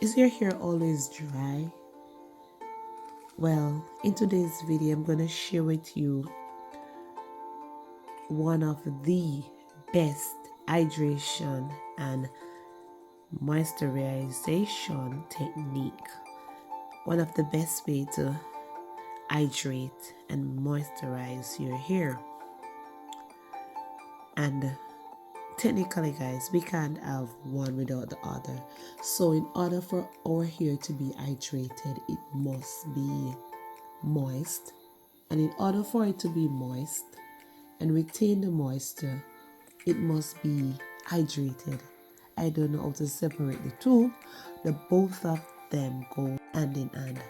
Is your hair always dry? Well, in today's video, I'm going to share with you one of the best hydration and moisturization technique. One of the best way to hydrate and moisturize your hair. And technically, guys, we can't have one without the other. So in order for our hair to be hydrated, it must be moist. And in order for it to be moist and retain the moisture, it must be hydrated. I don't know how to separate the two. The both of them go hand in hand.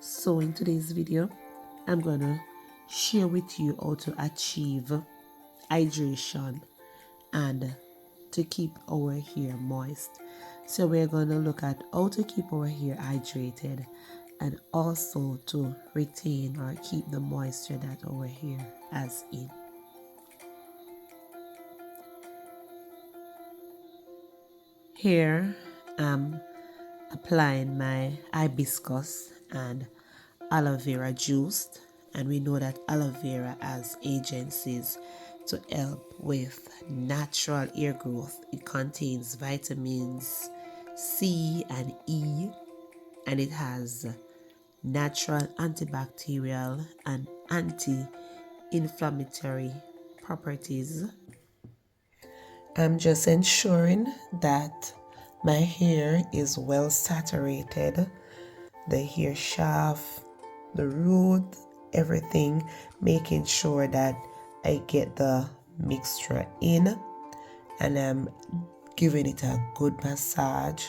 So in today's video, I'm gonna share with you how to achieve hydration and to keep our hair moist. So we're gonna look at how to keep our hair hydrated and also to retain or keep the moisture that our hair has in. Here I'm applying my hibiscus and aloe vera juice, and we know that aloe vera has agencies to help with natural hair growth. It contains vitamins C and E, and it has natural antibacterial and anti-inflammatory properties. I'm just ensuring that my hair is well saturated, the hair shaft, the root, everything, making sure that I get the mixture in, and I'm giving it a good massage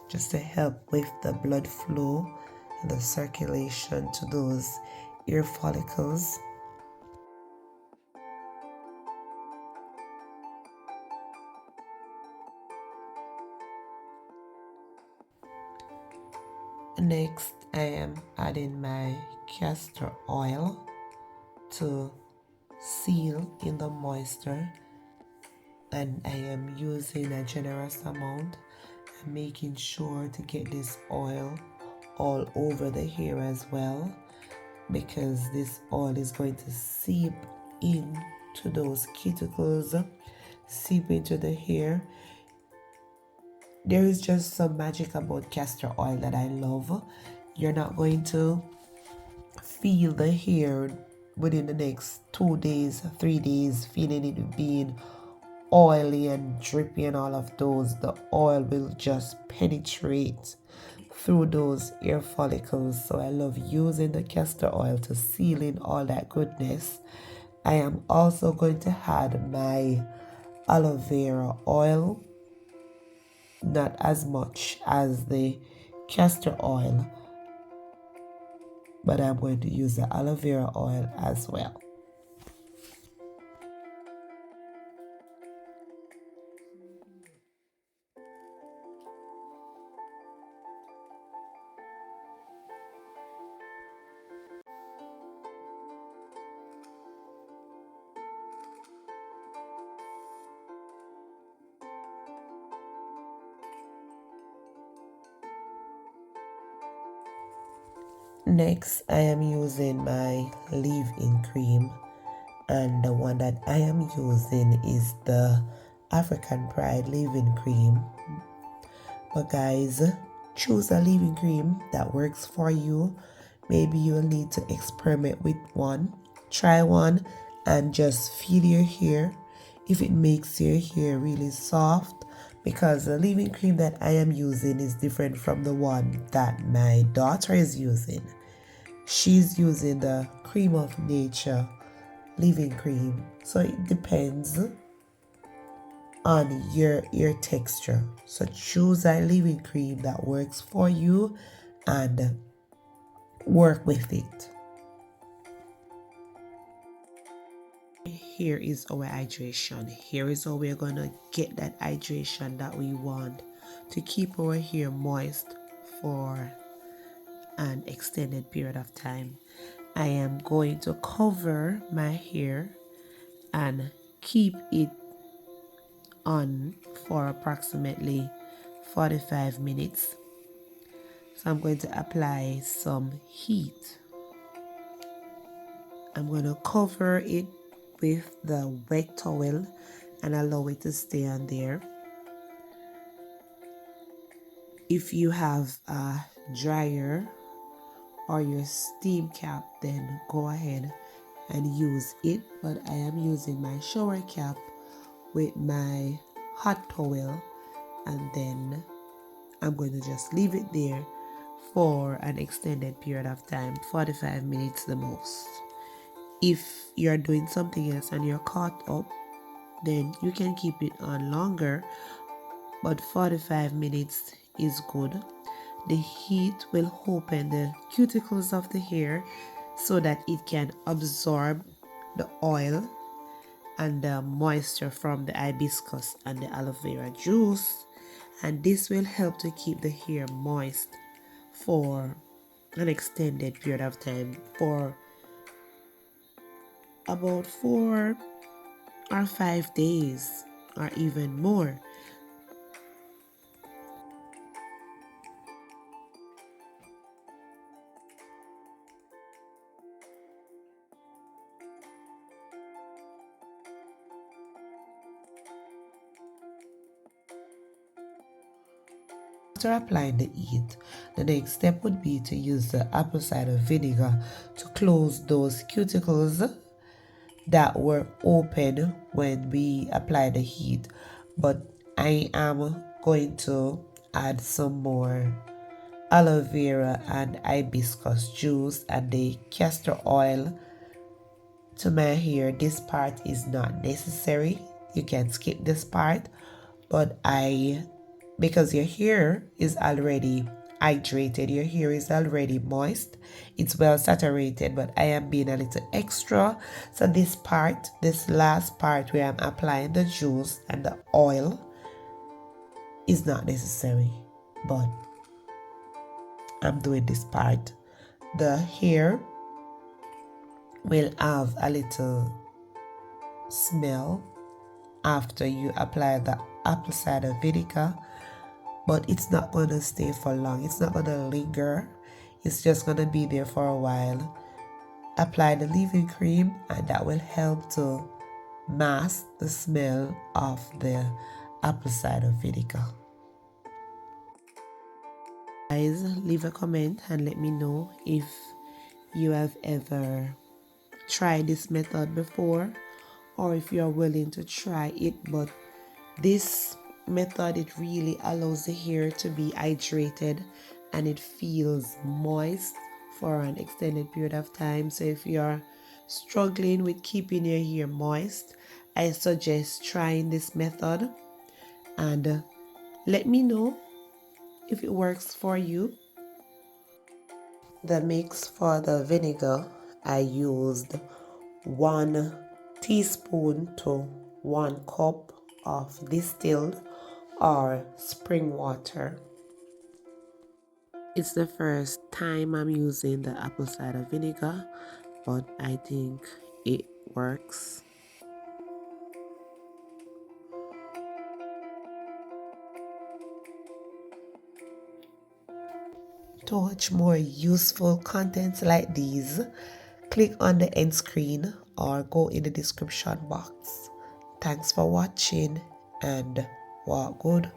just to help with the blood flow and the circulation to those hair follicles. Next, I am adding my castor oil to seal in the moisture, and I am using a generous amount and making sure to get this oil all over the hair as well, because this oil is going to seep into those cuticles, seep into the hair. There is just some magic about castor oil that I love. You're not going to feel the hair within the next 2 days, 3 days, feeling it being oily and drippy and all of those. The oil will just penetrate through those hair follicles. So I love using the castor oil to seal in all that goodness. I am also going to add my aloe vera oil, not as much as the castor oil, but I'm going to use the aloe vera oil as well. Next, I am using my leave-in cream, and the one that I am using is the African Pride leave-in cream. But guys, choose a leave-in cream that works for you. Maybe you'll need to experiment with one. Try one and just feel your hair if it makes your hair really soft, because the leave-in cream that I am using is different from the one that my daughter is using. She's using the Cream of Nature leave-in cream, so it depends on your ear texture. So choose a leave-in cream that works for you and work with it. Here is our hydration. Here is how we're gonna get that hydration that we want to keep our hair moist for an extended period of time. I am going to cover my hair and keep it on for approximately 45 minutes. So I'm going to apply some heat. I'm going to cover it with the wet towel and allow it to stay on there. If you have a dryer or your steam cap, then go ahead and use it, but I am using my shower cap with my hot towel, and then I'm going to just leave it there for an extended period of time, 45 minutes the most. If you're doing something else and you're caught up, then you can keep it on longer, but 45 minutes is good. The heat will open the cuticles of the hair so that it can absorb the oil and the moisture from the hibiscus and the aloe vera juice, and this will help to keep the hair moist for an extended period of time, for about 4 or 5 days or even more. After applying the heat, the next step would be to use the apple cider vinegar to close those cuticles that were open when we applied the heat. But I am going to add some more aloe vera and hibiscus juice and the castor oil to my hair. This part is not necessary. You can skip this part, but because your hair is already hydrated, your hair is already moist, it's well saturated, but I am being a little extra. So this part, this last part where I'm applying the juice and the oil, is not necessary, but I'm doing this part. The hair will have a little smell after you apply the apple cider vinegar, but it's not going to stay for long. It's not going to linger. It's just going to be there for a while. Apply the leave-in cream, and that will help to mask the smell of the apple cider vinegar. Guys, leave a comment and let me know if you have ever tried this method before, or if you're willing to try it. But this method, it really allows the hair to be hydrated and it feels moist for an extended period of time. So if you're struggling with keeping your hair moist, I suggest trying this method, and let me know if it works for you. The mix for the vinegar, I used 1 teaspoon to 1 cup of distilled or spring water. It's the first time I'm using the apple cider vinegar, but I think it works. To watch more useful contents like these, click on the end screen or go in the description box. Thanks for watching and walk good.